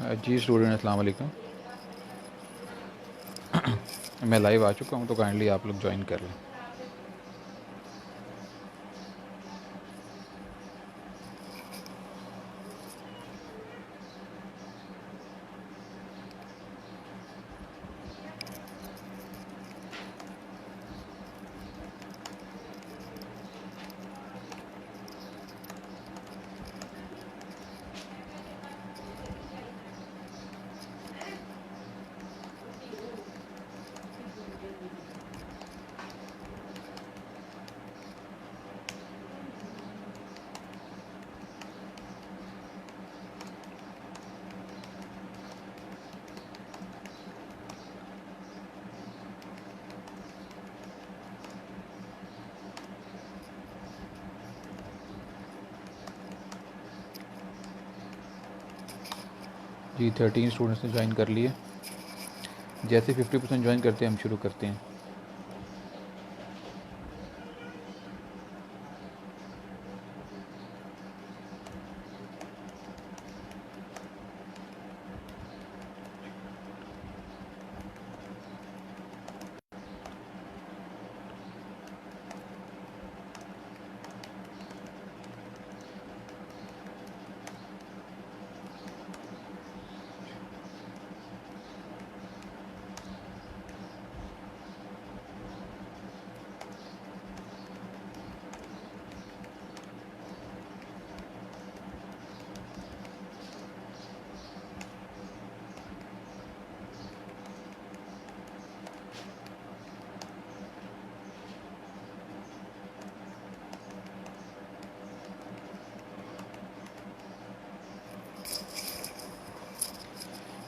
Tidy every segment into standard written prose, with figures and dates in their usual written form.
जी student अस्सलाम वालेकुम। मैं लाइव आ चुका हूँ, तो काइंडली आप लोग ज्वाइन कर लें। जी 13 स्टूडेंट्स ने ज्वाइन कर लिए। जैसे 50% ज्वाइन करते हैं हम शुरू करते हैं।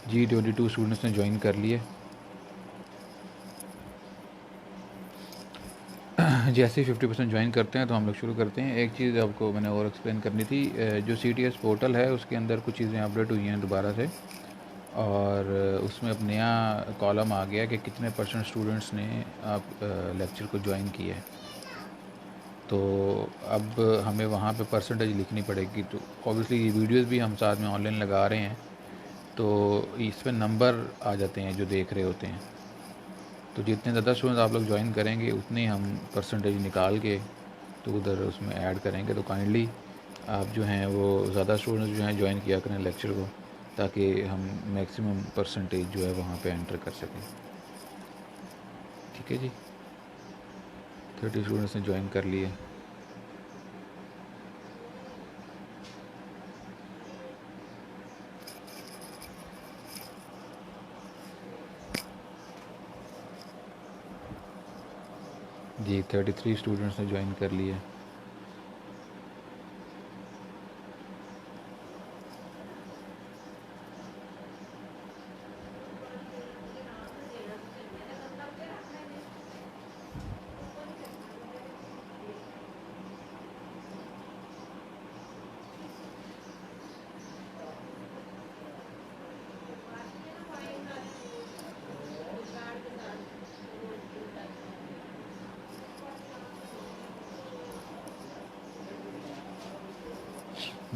जी 22 स्टूडेंट्स ने ज्वाइन कर लिए। जैसे ही 50% ज्वाइन करते हैं तो हम लोग शुरू करते हैं। एक चीज़ आपको मैंने और एक्सप्लेन करनी थी, जो CTS पोर्टल है उसके अंदर कुछ चीज़ें अपडेट हुई हैं दोबारा से, और उसमें अब नया कॉलम आ गया कि कितने % स्टूडेंट्स ने आप लेक्चर को ज्वाइन किया है। तो अब हमें वहाँ पे परसेंटेज लिखनी पड़ेगी। तो ऑब्वियसली ये वीडियोज़ भी हम साथ में ऑनलाइन लगा रहे हैं, तो इसमें नंबर आ जाते हैं जो देख रहे होते हैं। तो जितने ज़्यादा स्टूडेंट आप लोग ज्वाइन करेंगे उतने हम परसेंटेज निकाल के तो उधर उसमें ऐड करेंगे। तो काइंडली आप जो हैं वो ज़्यादा स्टूडेंट्स जो हैं ज्वाइन किया करें लेक्चर को, ताकि हम मैक्सिमम परसेंटेज जो है वहाँ पे एंटर कर सकें। ठीक है जी, 30 स्टूडेंट्स ने ज्वाइन कर लिए। जी 33 स्टूडेंट्स ने ज्वाइन कर लिए।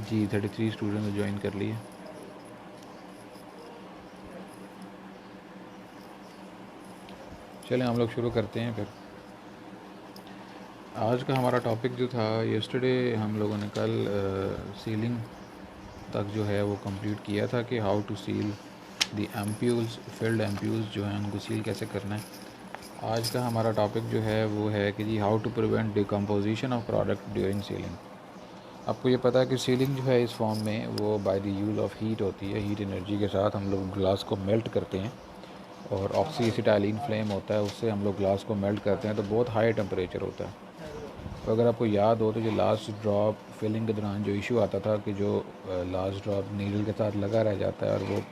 जी 33 स्टूडेंट ने ज्वाइन कर लिए। चलें हम लोग शुरू करते हैं फिर। आज का हमारा टॉपिक जो था, यस्टरडे हम लोगों ने कल सीलिंग तक जो है वो कंप्लीट किया था कि how to seal the ampoules, filled ampoules जो हैं उनको सील कैसे करना है। आज का हमारा टॉपिक जो है वो है कि जी how to prevent decomposition of product during sealing. आपको ये पता है कि सीलिंग जो है इस फॉर्म में वो by the use of heat होती है। हीट एनर्जी के साथ हम लोग ग्लास को मेल्ट करते हैं, और ऑक्सीएसिटाइलिन फ्लेम होता है, उससे हम लोग ग्लास को मेल्ट करते हैं, तो बहुत हाई टेम्परेचर होता है। तो अगर आपको याद हो तो जो लास्ट ड्रॉप फिलिंग के दौरान जो इशू आता था कि जो लास्ट ड्रॉप नीडल के साथ लगा रह जाता है और वो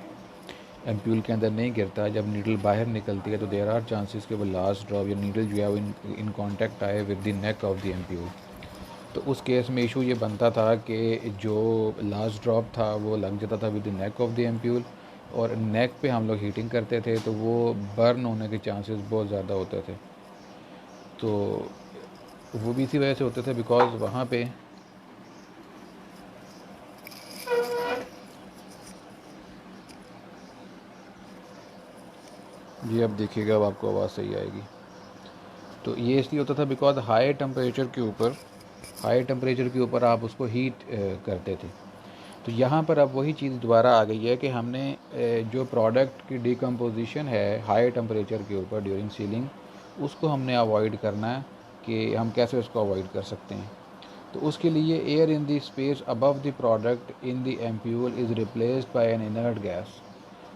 एम्प्यूल के अंदर नहीं गिरता है, जब नीडल बाहर निकलती है तो देयर आर चांसेस कि वो लास्ट ड्रॉप या नीडल जो है वो इन कॉन्टैक्ट आए with the neck of the ampoule. तो उस केस में इशू ये बनता था कि जो लास्ट ड्रॉप था वो लग जाता था with the neck of the ampoule, और नेक पे हम लोग हीटिंग करते थे तो वो बर्न होने के चांसेस बहुत ज़्यादा होते थे। तो वो भी इसी वजह से होते थे बिकॉज़ वहाँ पे जी अब देखिएगा, अब आपको आवाज़ सही आएगी। तो ये इसलिए होता था बिकॉज हाई टेम्परेचर के ऊपर आप उसको हीट करते थे। तो यहाँ पर अब वही चीज़ दोबारा आ गई है कि हमने जो प्रोडक्ट की डिकम्पोजिशन है हाई टेम्परेचर के ऊपर ड्यूरिंग सीलिंग, उसको हमने अवॉइड करना है। कि हम कैसे उसको अवॉइड कर सकते हैं। तो उसके लिए air in the space above the product in the ampoule is replaced by N inert gas.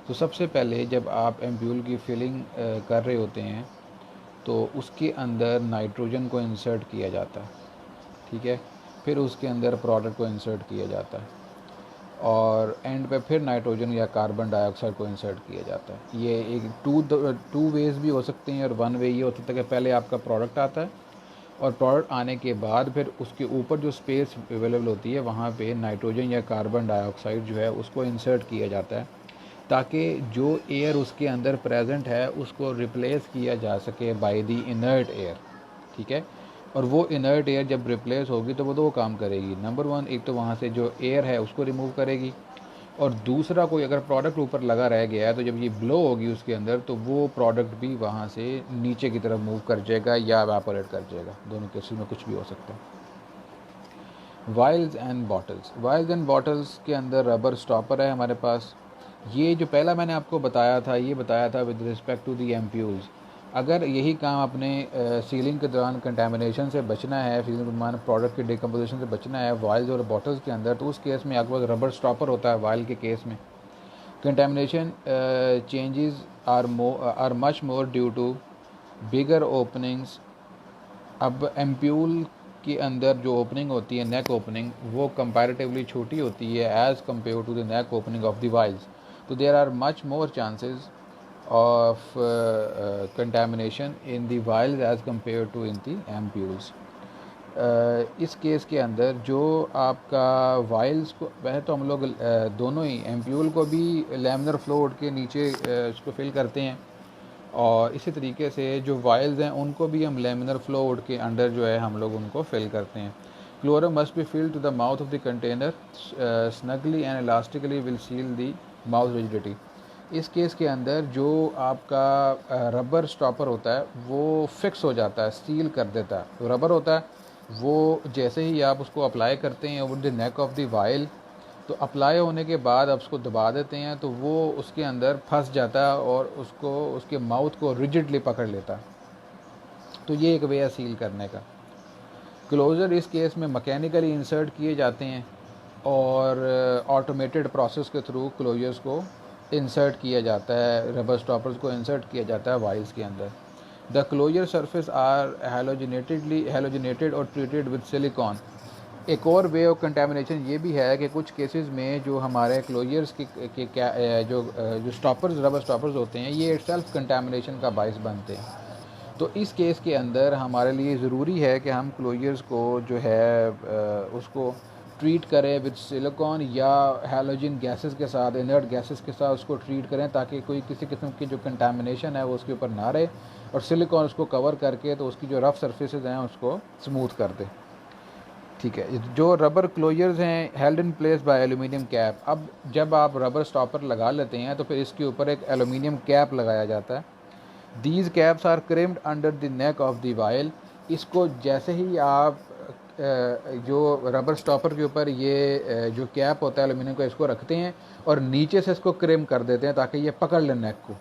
तो सबसे पहले जब आप एम्प्यूल की फिलिंग कर रहे होते हैं तो उसके अंदर नाइट्रोजन को इंसर्ट किया जाता है, ठीक है। फिर उसके अंदर प्रोडक्ट को इंसर्ट किया जाता है और एंड पे फिर नाइट्रोजन या कार्बन डाइऑक्साइड को इंसर्ट किया जाता है। ये एक टू वेज भी हो सकते हैं और वन वे ये होता है कि पहले आपका प्रोडक्ट आता है और प्रोडक्ट आने के बाद फिर उसके ऊपर जो स्पेस अवेलेबल होती है वहाँ पे नाइट्रोजन या कार्बन डाइऑक्साइड जो है उसको इंसर्ट किया जाता है ताकि जो एयर उसके अंदर प्रेजेंट है उसको रिप्लेस किया जा सके बाय द इनर्ट एयर, ठीक है। और वो इनर्ट एयर जब रिप्लेस होगी तो वो दो काम करेगी। नंबर वन, एक तो वहाँ से जो एयर है उसको रिमूव करेगी और दूसरा कोई अगर प्रोडक्ट ऊपर लगा रह गया है तो जब ये ब्लो होगी उसके अंदर तो वो प्रोडक्ट भी वहाँ से नीचे की तरफ मूव कर जाएगा या एवापोरेट कर जाएगा। दोनों केसेस में कुछ भी हो सकता है। वाइल्स एंड बॉटल्स के अंदर रबर स्टॉपर है हमारे पास। ये जो पहला मैंने आपको बताया था ये बताया था with respect to the ampoules. अगर यही काम अपने सीलिंग के दौरान कंटेमिनेशन से बचना है, सीलिंग के दौरान प्रोडक्ट के डिकम्पोजिशन से बचना है वाइल्स और बॉटल्स के अंदर, तो उस केस में आपके पास रबर स्टॉपर होता है। वाइल के केस में contamination changes are much more due to bigger openings. अब एम्प्यूल के अंदर जो ओपनिंग होती है नेक ओपनिंग वो कंपैरेटिवली छोटी होती है as compare to the neck opening of the vials. तो there are much more chances of contamination in the vials as compared to in the ampules। इस केस के अंदर जो आपका वाइल्स को वह तो हम लोग दोनों ही एम्प्यूल को भी लैमिनर फ्लो हुड के नीचे उसको फिल करते हैं और इसी तरीके से जो वाइल्स हैं उनको भी हम लैमिनर फ्लो हुड के अंडर जो है हम लोग उनको फिल करते हैं। क्लोरम must be filled to the mouth of the container snugly and elastically will seal the mouth rigidity. इस केस के अंदर जो आपका रबर स्टॉपर होता है वो फिक्स हो जाता है, सील कर देता है। तो रबर होता है वो जैसे ही आप उसको अप्लाई करते हैं over the neck of the while, तो अप्लाई होने के बाद आप उसको दबा देते हैं तो वो उसके अंदर फंस जाता है और उसको उसके माउथ को रिजिडली पकड़ लेता है। तो ये एक वे है सील करने का। क्लोजर इस केस में मैकेनिकली इंसर्ट किए जाते हैं और ऑटोमेटेड प्रोसेस के थ्रू क्लोजर्स को इंसर्ट किया जाता है, रबर स्टॉपर्स को इंसर्ट किया जाता है वाइल्स के अंदर। The closure surface are halogenated और ट्रीटेड विद सिलिकॉन। एक और वे ऑफ कंटेमिनेशन ये भी है कि कुछ केसेस में जो हमारे क्लोजर्स के जो स्टॉपर्स रबर स्टॉपर्स होते हैं ये सेल्फ कंटेमिनेशन का बायस बनते हैं। तो इस केस के अंदर हमारे लिए ज़रूरी है कि हम क्लोजर्स को जो है उसको ट्रीट करें विद सिलिकॉन या हैलोजन गैसेस के साथ, इनर्ट गैसेस के साथ उसको ट्रीट करें ताकि कोई किसी किस्म की जो कंटामिनेशन है वो उसके ऊपर ना रहे और सिलिकॉन उसको कवर करके तो उसकी जो रफ़ सर्फेसेज हैं उसको स्मूथ कर दे, ठीक है। जो रबर क्लोजर्स हैं held in place by aluminium cap. अब जब आप रबर स्टॉपर लगा लेते हैं तो फिर इसके ऊपर एक एलुमिनियम कैप लगाया जाता है। These caps are crimped under the neck of the vial. इसको जैसे ही आप जो रबर स्टॉपर के ऊपर ये जो कैप होता है एलुमिनियम का इसको रखते हैं और नीचे से इसको क्रिम कर देते हैं ताकि ये पकड़ ले नेक को,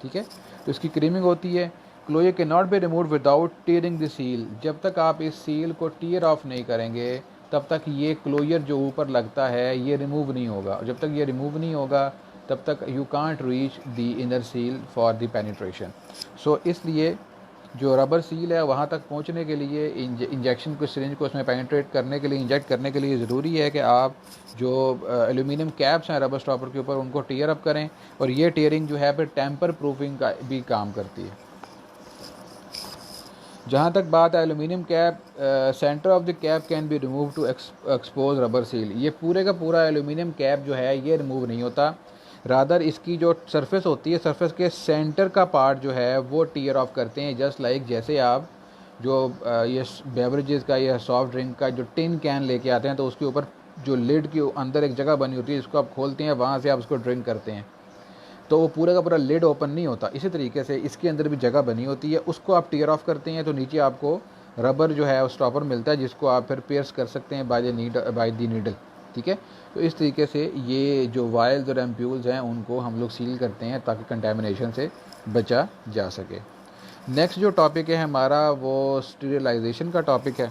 ठीक है। तो इसकी क्रीमिंग होती है। क्लोजर के not be remove without tearing the seal. जब तक आप इस सील को टीयर ऑफ नहीं करेंगे तब तक ये क्लोजर जो ऊपर लगता है ये रिमूव नहीं होगा। जब तक ये रिमूव नहीं होगा तब तक you can't reach the inner seal for the penetration. So इसलिए जो रबर सील है वहाँ तक पहुँचने के लिए इंजेक्शन को सिरिंज को उसमें पेनिट्रेट करने के लिए इंजेक्ट करने के लिए ज़रूरी है कि आप जो एल्यूमिनियम कैप्स हैं रबर स्टॉपर के ऊपर उनको टीयर अप करें और ये टीयरिंग जो है फिर टेम्पर प्रूफिंग का भी काम करती है। जहाँ तक बात है aluminium cap, centre of the cap can be remove to expose rubber seal. ये पूरे का पूरा एल्यूमिनियम कैप जो है ये रिमूव नहीं होता, रादर इसकी जो सरफेस होती है सरफेस के सेंटर का पार्ट जो है वो टीयर ऑफ करते हैं। जस्ट लाइक जैसे आप जो ये बेवरेजेस का या सॉफ्ट ड्रिंक का जो टिन कैन लेके आते हैं तो उसके ऊपर जो लिड के अंदर एक जगह बनी होती है इसको आप खोलते हैं, वहाँ से आप उसको ड्रिंक करते हैं। तो वो पूरा का पूरा लिड ओपन नहीं होता। इसी तरीके से इसके अंदर भी जगह बनी होती है, उसको आप टीयर ऑफ करते हैं तो नीचे आपको रबर जो है वो स्टॉपर मिलता है, जिसको आप फिर पियर्स कर सकते हैं बाय द नीडल। ठीक है, तो इस तरीके से ये जो वायल्स और एम्प्यूल्स हैं उनको हम लोग सील करते हैं ताकि कंटेमिनेशन से बचा जा सके। नेक्स्ट जो टॉपिक है हमारा वो स्टीरिलाइजेशन का टॉपिक है,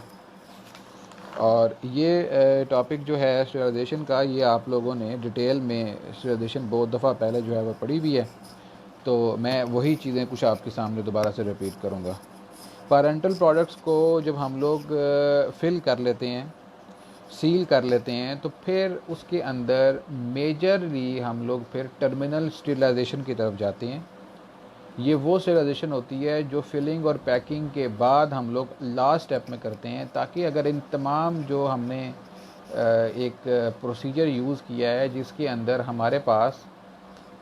और ये टॉपिक जो है स्टीरिलाइजेशन का, ये आप लोगों ने डिटेल में स्टीरिलाइजेशन बहुत दफ़ा पहले जो है वो पढ़ी भी है, तो मैं वही चीज़ें कुछ आपके सामने दोबारा से रिपीट करूँगा। पेरेंटल प्रोडक्ट्स को जब हम लोग फिल कर लेते हैं, सील कर लेते हैं, तो फिर उसके अंदर मेजरली हम लोग फिर टर्मिनल स्टीरिलाइजेशन की तरफ जाते हैं। ये वो स्टीरिलाइजेशन होती है जो फिलिंग और पैकिंग के बाद हम लोग लास्ट स्टेप में करते हैं, ताकि अगर इन तमाम जो हमने एक प्रोसीजर यूज़ किया है जिसके अंदर हमारे पास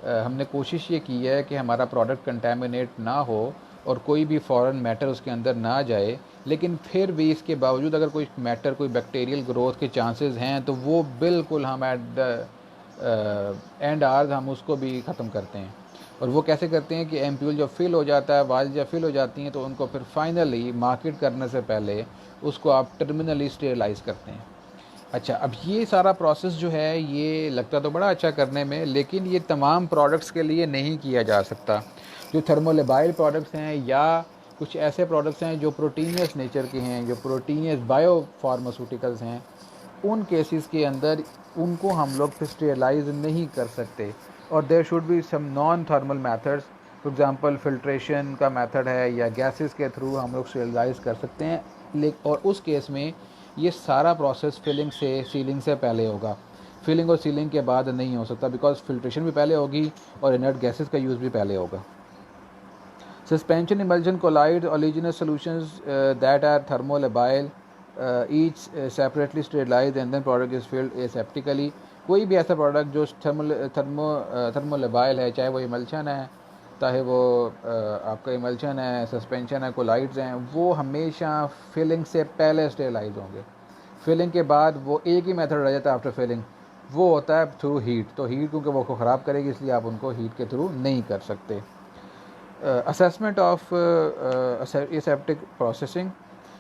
हमने कोशिश ये की है कि हमारा प्रोडक्ट कंटेमिनेट ना हो और कोई भी फॉरेन मैटर उसके अंदर ना जाए, लेकिन फिर भी इसके बावजूद अगर कोई मैटर, कोई बैक्टीरियल ग्रोथ के चांसेस हैं, तो वो बिल्कुल हम एट द एंड आर्स हम उसको भी ख़त्म करते हैं। और वो कैसे करते हैं कि एम्प्यूल जब फिल हो जाता है, वाइल जब फिल हो जाती हैं, तो उनको फिर फाइनली मार्केट करने से पहले उसको आप टर्मिनली स्टेरलाइज करते हैं। अच्छा, अब ये सारा प्रोसेस जो है ये लगता तो बड़ा अच्छा करने में, लेकिन ये तमाम प्रोडक्ट्स के लिए नहीं किया जा सकता। जो थर्मोलेबाइल प्रोडक्ट्स हैं या कुछ ऐसे प्रोडक्ट्स हैं जो प्रोटीनियस नेचर के हैं, जो प्रोटीनियस बायो फार्मास्यूटिकल्स हैं, उन केसेस के अंदर उनको हम लोग फिर स्टेरलाइज नहीं कर सकते, और there should be some non thermal methods. For example filtration का मेथड है या गैसेस के थ्रू हम लोग स्टेरलाइज कर सकते हैं, और उस केस में ये सारा प्रोसेस फिलिंग से सीलिंग से पहले होगा। फिलिंग और सीलिंग के बाद नहीं हो सकता, बिकॉज फिल्ट्रेशन भी पहले होगी और इनर्ट गैसेस का यूज़ भी पहले होगा। Suspension emulsion colloids oleaginous solutions that are thermolabile, each separately sterilized and then product is filled aseptically। कोई भी ऐसा प्रोडक्ट जो थर्मोलेबाइल है, चाहे वो इमल्शन है, चाहे वो आपका इमल्शन है, सस्पेंशन है, कोलाइड्स हैं, वो हमेशा फिलिंग से पहले स्टेरलाइज होंगे। फिलिंग के बाद वो एक ही मेथड रह जाता है आफ्टर फिलिंग, वो होता है थ्रू हीट। तो हीट क्योंकि वो ख़राब करेगी, इसलिए आप उनको हीट के थ्रू नहीं कर सकते। Assessment of aseptic processing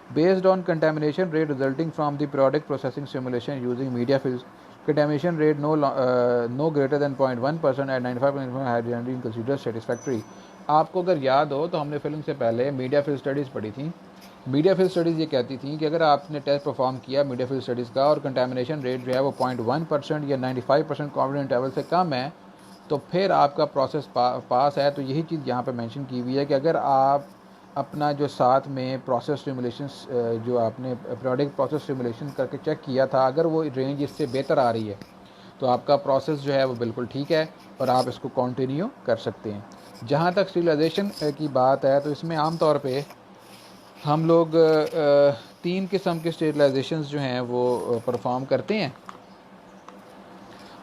based on contamination rate resulting from the periodic processing simulation using media fills. Contamination rate no greater than 0.1% at 95% had generally considered satisfactory। आपको अगर याद हो तो हमने फिलिंग से पहले मीडिया फिल स्टडीज़ पढ़ी थी। मीडिया फिल स्टडीज़ ये कहती थी कि अगर आपने टेस्ट परफॉर्म किया मीडिया फिल स्टडीज़ का और कंटामिनेशन रेट जो है वो 0.1% या 95% कॉन्फिडेंस इंटरवल से कम है, तो फिर आपका प्रोसेस पास है। तो यही चीज़ यहाँ पे मेंशन की हुई है कि अगर आप अपना जो साथ में प्रोसेस स्टिमुलेशन जो आपने पीरियोडिक प्रोसेस स्टिमुलेशन करके चेक किया था, अगर वो रेंज इससे बेहतर आ रही है, तो आपका प्रोसेस जो है वो बिल्कुल ठीक है और आप इसको कंटिन्यू कर सकते हैं। जहाँ तक स्टीरिलाइजेशन की बात है, तो इसमें आम तौर पे हम लोग 3 किस्म के स्टीरिलाइजेशन जो हैं वो परफॉर्म करते हैं।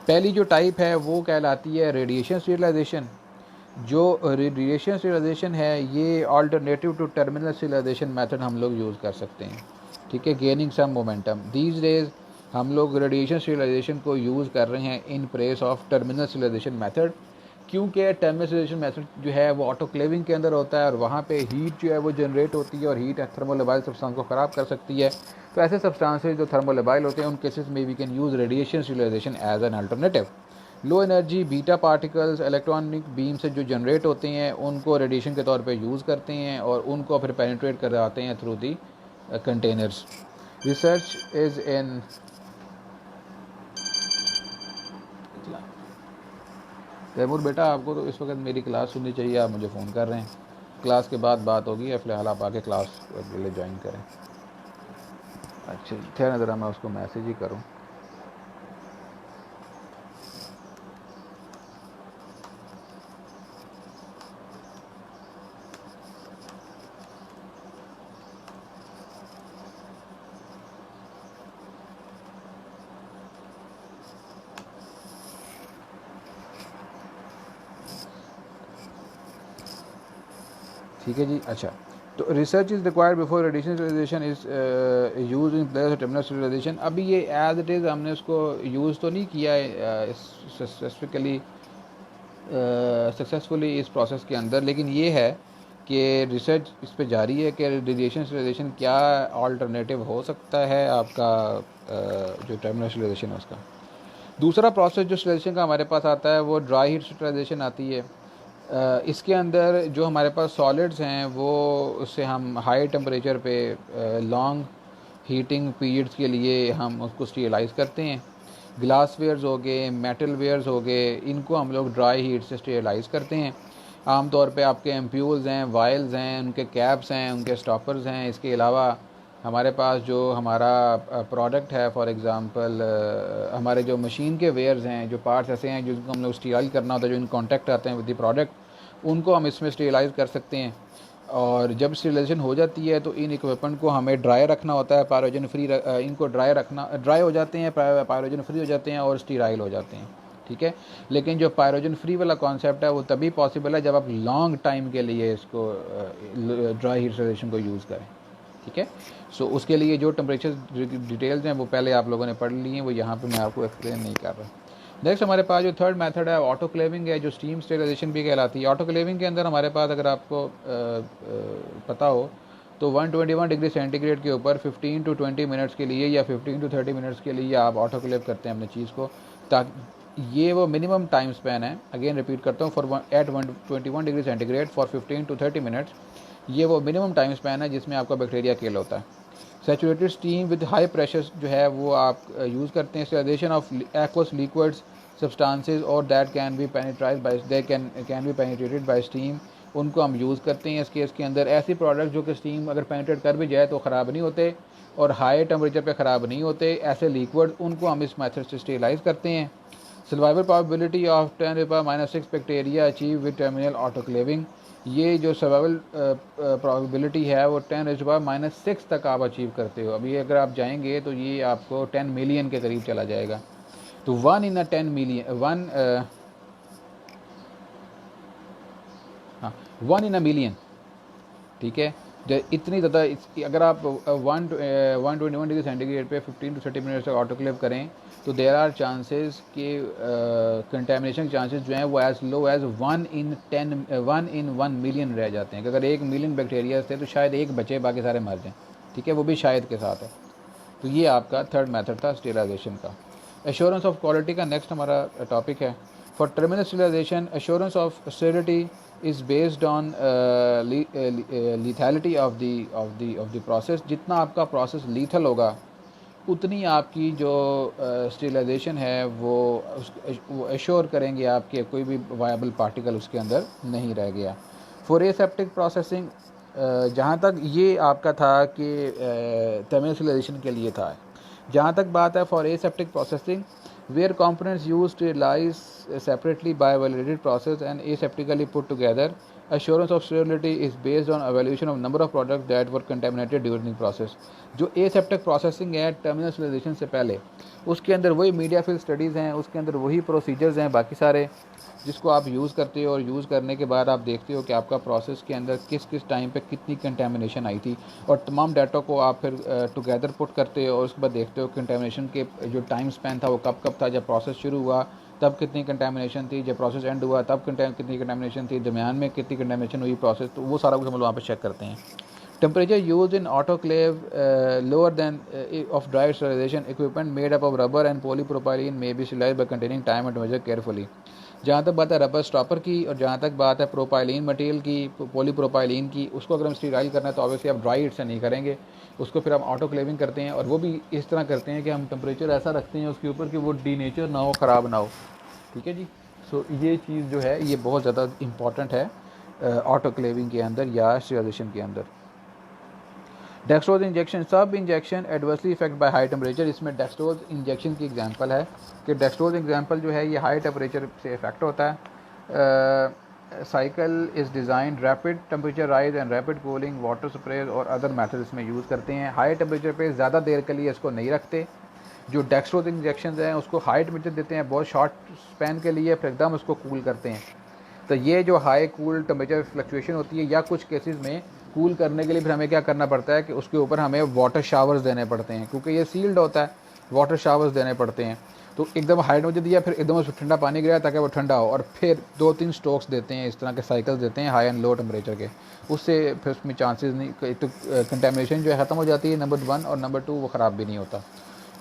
पहली जो टाइप है वो कहलाती है रेडिएशन स्टीरिलाइजेशन। जो रेडिएशन स्टीरिलाइजेशन है ये alternative to terminal sterilization method हम लोग यूज़ कर सकते हैं। ठीक है, gaining some momentum these days हम लोग रेडिएशन स्टीरिलाइजेशन को यूज़ कर रहे हैं in place of terminal sterilization method, क्योंकि टर्मिनल स्टीरिलाइजेशन मेथड जो है वो ऑटोक्लेविंग के अंदर होता है और वहाँ पे हीट जो है वो जनरेट होती है और हीट थर्मोलेबाइल सब्सटेंस को ख़राब कर सकती है। तो ऐसे सब्सटेंसेस जो थर्मोलेबाइल होते हैं उन केसेस में we can use radiation sterilization as an alternative. Low energy beta particles electronic beam से जो जनरेट होते हैं उनको रेडिएशन के तौर पे यूज़ करते हैं और उनको फिर पेनिट्रेट करवाते हैं through the containers. Research is in तैमूर बेटा, आपको तो इस वक्त मेरी क्लास सुननी चाहिए, आप मुझे फ़ोन कर रहे हैं। क्लास के बाद बात होगी या फ़िलहाल आप आके क्लास के लिए ज्वाइन करें। अच्छा ठहर ज़रा, मैं उसको मैसेज ही करूँ। ठीक है जी। अच्छा, तो research is required before radiation sterilization is use in place of terminal sterilization. अभी ये एज इट इज़ हमने उसको यूज़ तो नहीं किया है स्पेसिफिकली सक्सेसफुली इस प्रोसेस के अंदर, लेकिन ये है कि रिसर्च इस पे जारी है कि रेडिएशन स्टेरिलाइजेशन क्या अल्टरनेटिव हो सकता है आपका जो टर्मिनल स्टेरिलाइजेशन है उसका। दूसरा प्रोसेस जो स्टेरिलाइजेशन का हमारे पास आता है वो ड्राई हीट स्टेरिलाइजेशन आती है। इसके अंदर जो हमारे पास सॉलिड्स हैं वो उससे हम हाई टेम्परेचर पे लॉन्ग हीटिंग पीरियड्स के लिए हम उसको स्टेरिलाइज़ करते हैं। ग्लास वेयर्स हो गए, मेटल वेयर्स हो गए, इनको हम लोग ड्राई हीट से स्टेरिलाइज़ करते हैं। आमतौर पे आपके एम्प्यूल्स हैं, वायल्स हैं, उनके कैप्स हैं, उनके स्टॉपर्स हैं। इसके अलावा हमारे पास जो हमारा प्रोडक्ट है, फॉर एग्ज़ाम्पल हमारे जो मशीन के वेयर्स हैं, जो पार्ट्स ऐसे हैं जिनको हम लोग स्टीराइल करना होता है, जो इन कॉन्टैक्ट आते हैं विद द प्रोडक्ट, उनको हम इसमें स्टेरिलाइज़ कर सकते हैं। और जब स्टेरिलाइजेशन हो जाती है तो इन इक्विपमेंट को हमें ड्राई रखना होता है, पायरोजन फ्री इनको ड्राई हो जाते हैं, पायरोजन फ्री हो जाते हैं और स्टीराइल हो जाते हैं, ठीक है। लेकिन जो पायरोजन फ्री वाला कॉन्सेप्ट है वो तभी पॉसिबल है जब आप लॉन्ग टाइम के लिए इसको ड्राई हीट स्टेरिलाइजेशन को यूज़ करें, ठीक है। सो उसके लिए जो टेम्परेचर डिटेल्स हैं वो पहले आप लोगों ने पढ़ ली हैं, वो यहाँ पे मैं आपको एक्सप्लेन नहीं कर रहा। नेक्स्ट हमारे पास जो थर्ड मेथड है ऑटोक्लेविंग है, जो स्टीम स्टेरिलाइजेशन भी कहलाती है। ऑटोक्लेविंग के अंदर हमारे पास, अगर आपको पता हो तो 121 डिग्री सेंटीग्रेड के ऊपर 15 टू 20 मिनट्स के लिए या 15 टू 30 मिनट्स के लिए आप ऑटोक्लेव करते हैं अपने चीज़ को, ताकि ये वो मिनिमम टाइम स्पैन है। अगेन रिपीट करता हूँ, for at 121 degree centigrade for 15 to 30 minutes, ये वो मिनिमम टाइम स्पैन है जिसमें आपका बैक्टीरिया किल होता है। Saturated steam with high pressure जो है वो आप यूज़ करते हैं। Sterilization of aqueous liquids substances और that can be penetrated by steam, उनको हम यूज़ करते हैं। इस केस के अंदर ऐसी प्रोडक्ट जो कि स्टीम अगर पेनिट्रेट कर भी जाए तो ख़राब नहीं होते और हाई टेम्परेचर पे ख़राब नहीं होते, ऐसे लिक्विड उनको हम इस मेथड से स्टेरिलाइज करते हैं। Survival probability of 10⁻⁶ bacteria achieve with terminal autoclaving, ये जो सर्वाइवल प्रोबेबिलिटी है वो 10⁻⁶ तक आप अचीव करते हो। अभी अगर आप जाएंगे तो ये आपको 10 मिलियन के करीब चला जाएगा। तो 1 इन 10 मिलियन 1 इन मिलियन, ठीक है। इतनी ज़्यादा अगर आप 121 डिग्री सेंटीग्रेड पे 15 टू 30 मिनट तक ऑटोक्लेव करें तो देयर आर चांसेस कि कंटेमिनेशन चांसेस जो हैं वो एज लो एज 1 इन 1 मिलियन रह जाते हैं। कि अगर 1 मिलियन बैक्टीरिया थे तो शायद एक बचे, बाकी सारे मर जाएं, ठीक है, वो भी शायद के साथ है। तो ये आपका थर्ड मेथड था स्टेरिलाइजेशन का। एश्योरेंस ऑफ क्वालिटी का नेक्स्ट हमारा टॉपिक है। For terminal sterilization assurance of sterility is based on lethality of the process. जितना आपका प्रोसेस लीथल होगा उतनी आपकी जो स्टेरिलाइजेशन है वो एश्योर करेंगे आपके कोई भी वायबल पार्टिकल उसके अंदर नहीं रह गया। फॉर एसेप्टिक प्रोसेसिंग, जहाँ तक ये आपका था कि टर्मिनल स्टेरिलाइजेशन के लिए था। जहाँ तक बात है for aseptic processing, where components used to sterilize separately by validated process and aseptically put together, assurance of sterility is based on evaluation of number of products that were contaminated during the process। जो aseptic processing है terminal sterilisation से पहले, उसके अंदर वही media fill studies हैं, उसके अंदर वही प्रोसीजर्स हैं बाकी सारे, जिसको आप यूज़ करते हो और यूज़ करने के बाद आप देखते हो कि आपका प्रोसेस के अंदर किस किस टाइम पे कितनी कंटेमिनेशन आई थी, और तमाम डाटा को आप फिर टुगेदर पुट करते हो और उसके बाद देखते हो कंटेमिनेशन के जो टाइम स्पैन था वो कब कब था। जब प्रोसेस शुरू हुआ तब कितनी कंटेमिनेशन थी, जब प्रोसेस एंड हुआ तब कितनी कंटेमिनेशन थी, दरमियान में कितनी कंटेमिनेशन हुई प्रोसेस, तो वो सारा कुछ हम लोग वहाँ पे चेक करते हैं। Temperature use in autoclave lower than of dry sterilisation equipment made up of rubber and polypropylene may be sterilised by containing time and measure carefully. जहाँ तक बात है रबर स्टॉपर की और जहाँ तक बात है प्रोपाइलिन मटेरियल की, पॉलीप्रोपाइलिन की, उसको अगर हम स्टीराइल करना है तो ऑब्वियसली आप ड्राई हीट से नहीं करेंगे, उसको फिर हम ऑटोक्लेविंग करते हैं। और वो भी इस तरह करते हैं कि हम टेम्परेचर ऐसा रखते हैं उसके ऊपर कि वो डीनेचर ना हो, ख़राब ना हो, ठीक है जी। सो ये चीज़ जो है ये बहुत ज़्यादा इंपॉर्टेंट है ऑटोक्लेविंग के अंदर या स्टेरिलाइजेशन के अंदर। डेक्सट्रोज इंजेक्शन, सब injection adversely effect by high temperature. इसमें डेक्सट्रोज इंजेक्शन की एग्जांपल है कि डेक्सट्रोज एग्जांपल जो है ये हाई टेम्परेचर से इफेक्ट होता है। Cycle is design rapid temperature rise and rapid cooling, water spray और अदर मेथड इसमें यूज़ करते हैं। हाई टेम्परेचर पे ज़्यादा देर के लिए इसको नहीं रखते। जो डेक्सट्रोज इंजेक्शन हैं उसको हाई टेम्परेचर देते हैं बहुत शॉर्ट स्पैन के लिए, फिर एकदम उसको कूल करते हैं। तो ये जो हाई कूल टेम्परेचर फ्लक्चुएशन होती है या कुछ केसेस में कूल करने के लिए फिर हमें क्या करना पड़ता है कि उसके ऊपर हमें वाटर शावर्स देने पड़ते हैं, क्योंकि ये सील्ड होता है, वाटर शावर्स देने पड़ते हैं। तो एकदम हाइट में दिया, फिर एकदम उसमें ठंडा पानी गिराया ताकि वो ठंडा हो, और फिर 2-3 स्ट्रोक्स देते हैं, इस तरह के साइकिल्स देते हैं हाई एंड लो टेम्परेचर के। उससे फिर उसमें चांसेस नहीं, एक तो कंटेमिनेशन जो है ख़त्म हो जाती है, नंबर 1, और नंबर 2 वो ख़राब भी नहीं होता।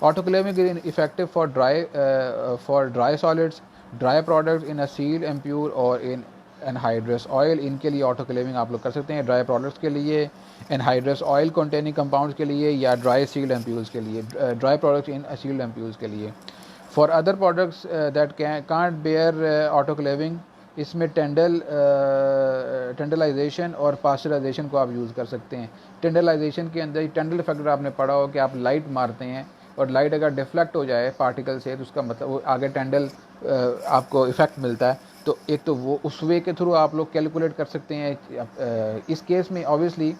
Autoclaving is effective for dry solids, dry products in a seal एम्प्योर और इन एनहाइड्रस ऑयल। इनके लिए ऑटोक्लेविंग आप लोग कर सकते हैं, ड्राई प्रोडक्ट्स के लिए, एनहाइड्रस ऑयल कंटेनिंग कंपाउंड्स के लिए, या ड्राई सील्ड एम्प्यूल्स के लिए, dry products in sealed ampoules के लिए। For other products that can't bear autoclaving, इसमें टेंडलाइजेशन और पास्चराइजेशन को आप यूज़ कर सकते हैं। टेंडलाइजेशन के अंदर टेंडल फैक्टर आपने पढ़ा हो कि आप लाइट मारते हैं और लाइट अगर डिफ्लेक्ट हो जाए पार्टिकल से, तो उसका मतलब वो आगे टेंडल आपको इफेक्ट मिलता है। तो एक तो वो उस वे के थ्रू आप लोग कैलकुलेट कर सकते हैं। इस केस में ऑब्वियसली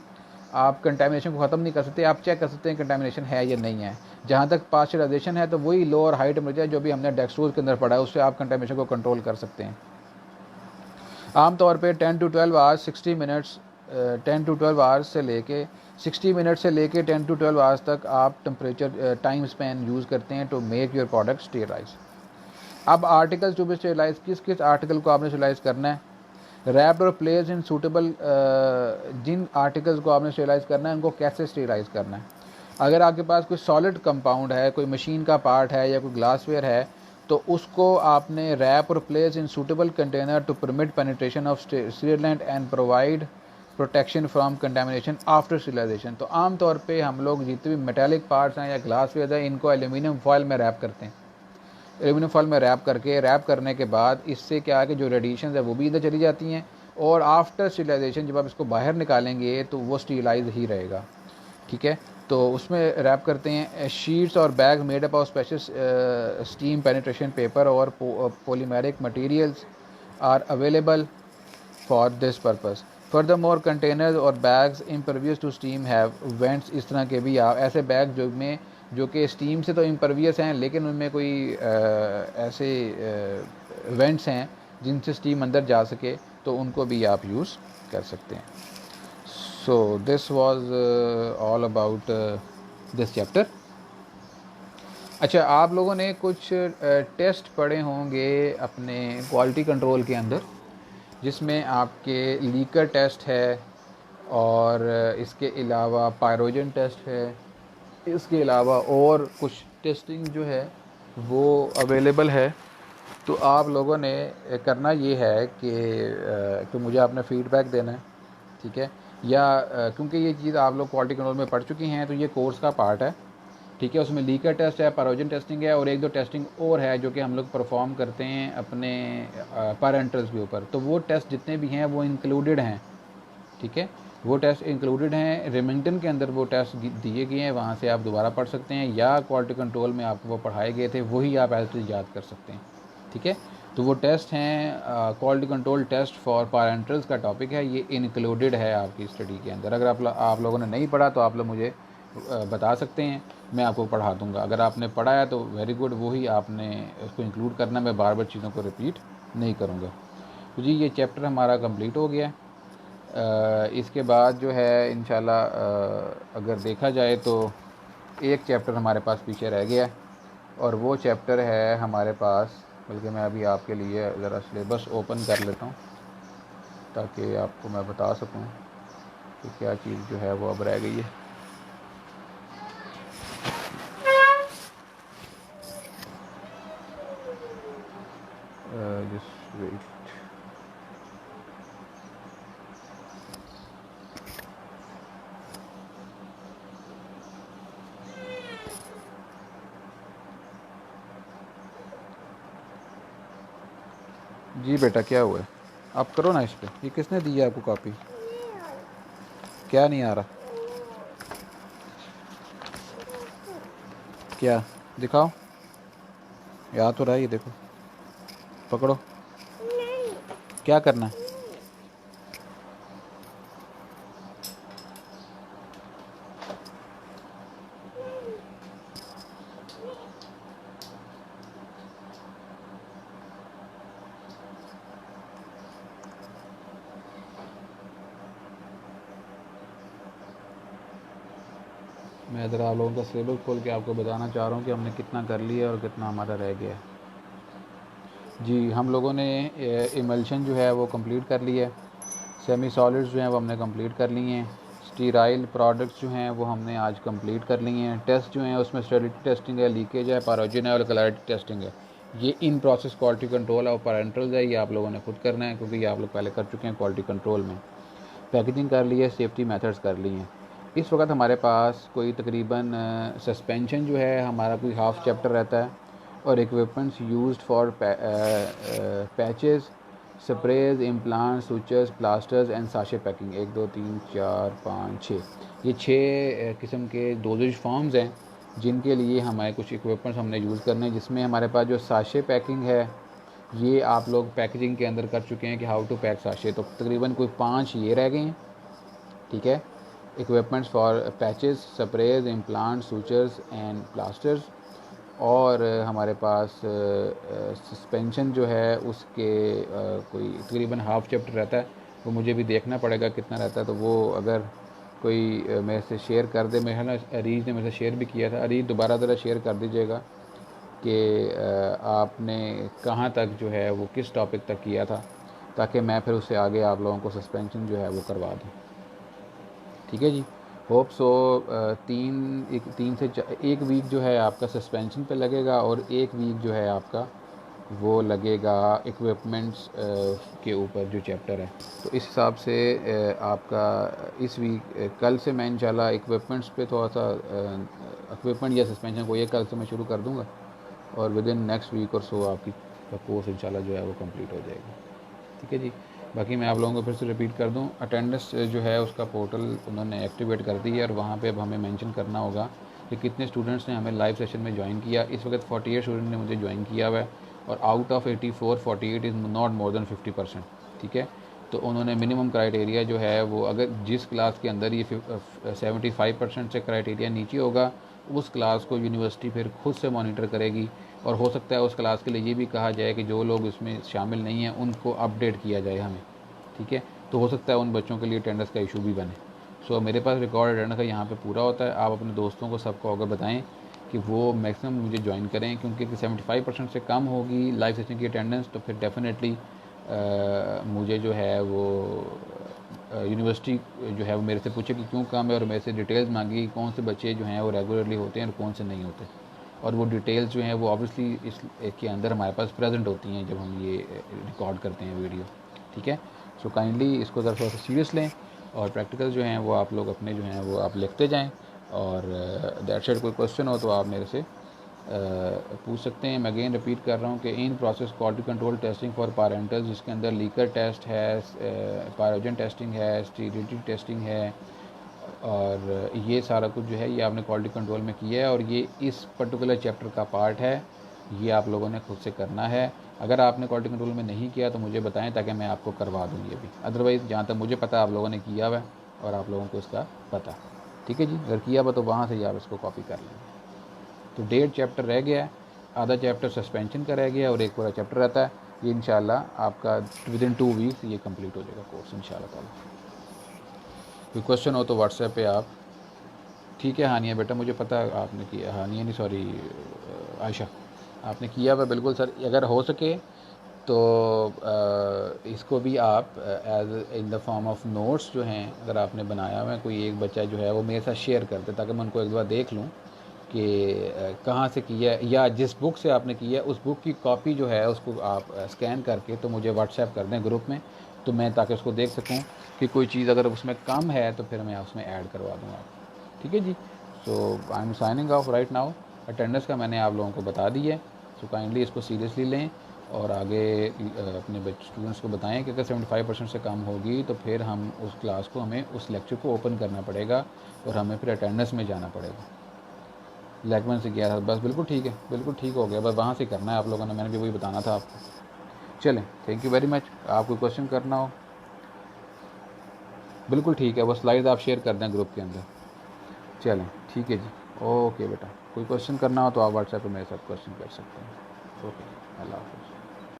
आप कंटेमिनेशन को ख़त्म नहीं कर सकते, आप चेक कर सकते हैं कंटेमिनेशन है या नहीं है। जहाँ तक पास्चराइजेशन है तो वही लो और हाई टेम्परेचर जो भी हमने डेक्सट्रोज के अंदर पढ़ा है, उससे आप कंटेमिनेशन को कंट्रोल कर सकते हैं। आमतौर पे 10 to 12 hours 60 minutes 10 to 12 hours से लेके 60 मिनट से लेके 10 to 12 आवर्स तक आप टेम्परेचर टाइम स्पैन यूज़ करते हैं टू मेक योर प्रोडक्ट स्टेराइज। अब आर्टिकल्स टू बी स्टेलाइज, किस किस आर्टिकल को आपने स्टेलाइज करना है, रैप्ड और प्लेस इन सूटेबल, जिन आर्टिकल्स को आपने स्टेलाइज करना है उनको कैसे स्टेलाइज करना है। अगर आपके पास कोई सॉलिड कंपाउंड है, कोई मशीन का पार्ट है या कोई ग्लासवेयर है, तो उसको आपने रैप और place in suitable container to permit penetration of sealant and provide protection from contamination after sterilisation. तो आमतौर पे हम लोग जितने भी मेटालिक पार्ट्स हैं या ग्लासवेयर हैं, इनको एल्यूमिनियम फॉयल में रैप करते हैं। एल्यूमिनियम फॉयल में रैप करने के बाद इससे क्या है कि जो रेडिएशन है वो भी इधर चली जाती हैं, और आफ्टर स्टीलाइजेशन जब आप इसको बाहर निकालेंगे तो वो स्टीलाइज ही रहेगा। ठीक है, तो उसमें रैप करते हैं। शीट्स और bag made up of special steam penetration paper और polymeric materials are available for this purpose. Furthermore containers और bags impervious to steam have vents. इस तरह के भी आप ऐसे बैग जो कि स्टीम से तो इम्परवियस हैं, लेकिन उनमें कोई ऐसे वेंट्स हैं जिनसे स्टीम अंदर जा सके, तो उनको भी आप यूज़ कर सकते हैं। So this was all about this chapter. अच्छा, आप लोगों ने कुछ टेस्ट पढ़े होंगे अपने क्वालिटी कंट्रोल के अंदर, जिसमें आपके लीकर टेस्ट है, और इसके अलावा पायरोजन टेस्ट है, इसके अलावा और कुछ टेस्टिंग जो है वो अवेलेबल है। तो आप लोगों ने करना ये है कि मुझे आपने फ़ीडबैक देना है, ठीक है, या क्योंकि ये चीज़ आप लोग क्वालिटी कंट्रोल में पढ़ चुकी हैं, तो ये कोर्स का पार्ट है, ठीक है। उसमें लीकर टेस्ट है, पायरोजन टेस्टिंग है, और 1-2 टेस्टिंग और है जो कि हम लोग परफॉर्म करते हैं अपने पैरेंटल्स के ऊपर। तो वो टेस्ट जितने भी हैं वो इंक्लूडेड हैं, ठीक है, वो टेस्ट इंक्लूडेड हैं। रेमिंगटन के अंदर वो टेस्ट दिए गए हैं, वहाँ से आप दोबारा पढ़ सकते हैं, या क्वालिटी कंट्रोल में आपको वो पढ़ाए गए थे वही आप एज इट याद कर सकते हैं, ठीक है। तो वो टेस्ट हैं क्वालिटी कंट्रोल टेस्ट फॉर पैरेंटल्स का टॉपिक है, ये इंक्लूडेड है आपकी स्टडी के अंदर। अगर आप लोगों ने नहीं पढ़ा तो आप लोग मुझे बता सकते हैं, मैं आपको पढ़ा दूंगा। अगर आपने पढ़ा है तो वेरी गुड, वही आपने उसको इंक्लूड करना, मैं बार बार चीज़ों को रिपीट नहीं करूँगा। तो जी ये चैप्टर हमारा कंप्लीट हो गया। इसके बाद जो है इंशाल्लाह अगर देखा जाए तो एक चैप्टर हमारे पास पीछे रह गया, और वो चैप्टर है हमारे पास, बल्कि मैं अभी आपके लिए ज़रा सिलेबस ओपन कर लेता हूँ ताकि आपको मैं बता सकूँ कि क्या चीज़ जो है वो अब रह गई है। Just wait. जी बेटा क्या हुआ है, आप करो ना इस पर। ये किसने दी है आपको कॉपी? क्या नहीं आ रहा? क्या दिखाओ, याद तो रहा, ये देखो, पकड़ो, क्या करना है? मैं ज़रा आप लोगों का सिलेबस खोल के आपको बताना चाह रहा हूँ कि हमने कितना कर लिया और कितना हमारा रह गया है। जी, हम लोगों ने इमल्शन जो है वो कंप्लीट कर लिया है। सेमी सॉलिड्स जो हैं वो हमने कंप्लीट कर लिए हैं। स्टीराइल प्रोडक्ट्स जो हैं वो हमने आज कंप्लीट कर लिए हैं। टेस्ट जो हैं उसमें स्टेरिलिटी टेस्टिंग है, लीकेज है, पैरोजन है और क्लैरिटी टेस्टिंग है। ये इन प्रोसेस क्वालिटी कंट्रोल और पैरेंटल्स है, ये आप लोगों ने खुद करना है क्योंकि ये आप लोग पहले कर चुके हैं क्वालिटी कंट्रोल में। पैकेजिंग कर ली है, सेफ्टी मेथड्स कर लिए हैं। इस वक्त हमारे पास कोई तकरीबन सस्पेंशन जो है हमारा कोई हाफ चैप्टर रहता है और equipments used for patches, sprays, implant, sutures, plasters and sachet packing. 1 2 3 4 5 6, ये 6 किस्म के डोजेज फॉर्म्स हैं जिनके लिए हमारे कुछ इक्विपमेंट्स हमने यूज़ करने हैं। जिसमें हमारे पास जो साशे पैकिंग है ये आप लोग पैकेजिंग के अंदर कर चुके हैं कि हाउ टू पैक साशे, तो तकरीबन कोई 5 ये रह गए हैं। ठीक है, equipments for patches, sprays, implant, sutures and plasters. और हमारे पास सस्पेंशन जो है उसके कोई तकरीबन हाफ चैप्टर रहता है, वो मुझे भी देखना पड़ेगा कितना रहता है। तो वो अगर कोई मेरे से शेयर कर दे, मेरा ना अरीज ने मेरे से शेयर भी किया था, अरीज दोबारा ज़रा शेयर कर दीजिएगा कि आपने कहाँ तक जो है वो किस टॉपिक तक किया था, ताकि मैं फिर उससे आगे आप लोगों को सस्पेंशन जो है वो करवा दूँ। ठीक है जी, होप सो। 1 वीक जो है आपका सस्पेंशन पे लगेगा और 1 वीक जो है आपका वो लगेगा इक्विपमेंट्स के ऊपर जो चैप्टर है। तो इस हिसाब से आपका इस वीक कल से मैं इंशाल्लाह इक्विपमेंट्स पे थोड़ा सा इक्विपमेंट या सस्पेंशन को ये कल से मैं शुरू कर दूँगा और विद इन नेक्स्ट वीक और सो आपकी कोर्स इंशाल्लाह जो है वो कंप्लीट हो जाएगा। ठीक है जी, बाकी मैं आप लोगों को फिर से रिपीट कर दूं, अटेंडेंस जो है उसका पोर्टल उन्होंने एक्टिवेट कर दी है और वहाँ पे अब हमें मेंशन करना होगा कि कितने स्टूडेंट्स ने हमें लाइव सेशन में ज्वाइन किया। इस वक्त 48 स्टूडेंट ने मुझे ज्वाइन किया हुआ है और out of 84 48 is not more than 50%। ठीक है, तो उन्होंने मिनिमम क्राइटेरिया जो है वो अगर जिस क्लास के अंदर ये 75% से क्राइटेरिया नीचे होगा उस क्लास को यूनिवर्सिटी फिर खुद से मॉनिटर करेगी और हो सकता है उस क्लास के लिए ये भी कहा जाए कि जो लोग इसमें शामिल नहीं हैं उनको अपडेट किया जाए हमें। ठीक है, तो हो सकता है उन बच्चों के लिए अटेंडेंस का इशू भी बने। सो मेरे पास रिकॉर्ड अटेंडेंस का यहाँ पे पूरा होता है। आप अपने दोस्तों को सबको अगर बताएं कि वो मैक्सिमम मुझे ज्वाइन करें, क्योंकि 75% से कम होगी लाइव सेशन की अटेंडेंस तो फिर डेफिनेटली मुझे जो है वो यूनिवर्सिटी जो है वो मेरे से पूछे कि क्यों कम है और मेरे से डिटेल्स मांगी कौन से बच्चे जो हैं वो रेगुलरली होते हैं और कौन से नहीं होते। और वो डिटेल्स जो हैं वो ऑब्वियसली इस के अंदर हमारे पास प्रेजेंट होती हैं जब हम ये रिकॉर्ड करते हैं वीडियो। ठीक है, सो काइंडली इसको ज़रा थोड़ा सा सीरियस लें और प्रैक्टिकल जो हैं वो आप लोग अपने जो हैं वो आप लिखते जाएँ। और दैट साइड कोई क्वेश्चन हो तो आप मेरे से पूछ सकते हैं। मैं अगेन रिपीट कर रहा हूँ कि in process quality control testing for parenterals, जिसके अंदर लीकर टेस्ट है, पैरोजन टेस्टिंग है, स्टीरिलिटी टेस्टिंग है और ये सारा कुछ जो है ये आपने क्वालिटी कंट्रोल में किया है और ये इस पर्टिकुलर चैप्टर का पार्ट है। ये आप लोगों ने खुद से करना है। अगर आपने क्वालिटी कंट्रोल में नहीं किया तो मुझे बताएं ताकि मैं आपको करवा दूँ ये भी। अदरवाइज़ जहाँ तक मुझे पता आप लोगों ने किया हुआ है और आप लोगों को इसका पता। ठीक है जी, अगर किया हुआ तो वहाँ से ही आप इसको कॉपी कर लेंगे। तो 1.5 चैप्टर रह गया है, आधा चैप्टर सस्पेंशन का रह गया और 1 पूरा चैप्टर रहता है। ये इंशाल्लाह आपका विद इन 2 वीक्स ये कंप्लीट हो जाएगा कोर्स इंशाल्लाह ताला। कोई क्वेश्चन हो तो व्हाट्सएप पे आप। ठीक है हानिया बेटा, मुझे पता आपने किया, हानिया नहीं सॉरी आयशा, आपने किया हुआ बिल्कुल सर। अगर हो सके तो इसको भी आप as in the form of notes जो हैं अगर आपने बनाया हुआ है, कोई एक बच्चा जो है वो मेरे साथ शेयर कर दे ताकि मैं उनको एक बार देख लूँ कि कहाँ से किया है या जिस बुक से आपने किया है उस बुक की कॉपी जो है उसको आप स्कैन करके तो मुझे व्हाट्सएप कर दें ग्रुप में, तो मैं ताकि उसको देख सकूँ कि कोई चीज़ अगर उसमें कम है तो फिर मैं उसमें ऐड करवा दूँगा। ठीक है जी, so I am signing off right now. Attendance का मैंने आप लोगों को बता दी है, सो काइंडली इसको सीरियसली लें और आगे अपने स्टूडेंट्स को बताएं कि अगर 75% से कम होगी तो फिर हम उस क्लास को हमें उस लेक्चर को ओपन करना पड़ेगा और हमें फिर अटेंडेंस में जाना पड़ेगा। लैकमैन से किया था बस, बिल्कुल ठीक है, बिल्कुल ठीक हो गया, बस वहाँ से करना है आप लोगों ने, मैंने भी वही बताना था आपको। चलें, थैंक यू वेरी मच। आप कोई क्वेश्चन करना हो बिल्कुल ठीक है, बस स्लाइड आप शेयर कर दें ग्रुप के अंदर। चलें ठीक है जी, ओके बेटा, कोई क्वेश्चन करना हो तो आप व्हाट्सएप पे मेरे साथ क्वेश्चन कर सकते हैं। ओके, अल्लाह हाफ़िज़।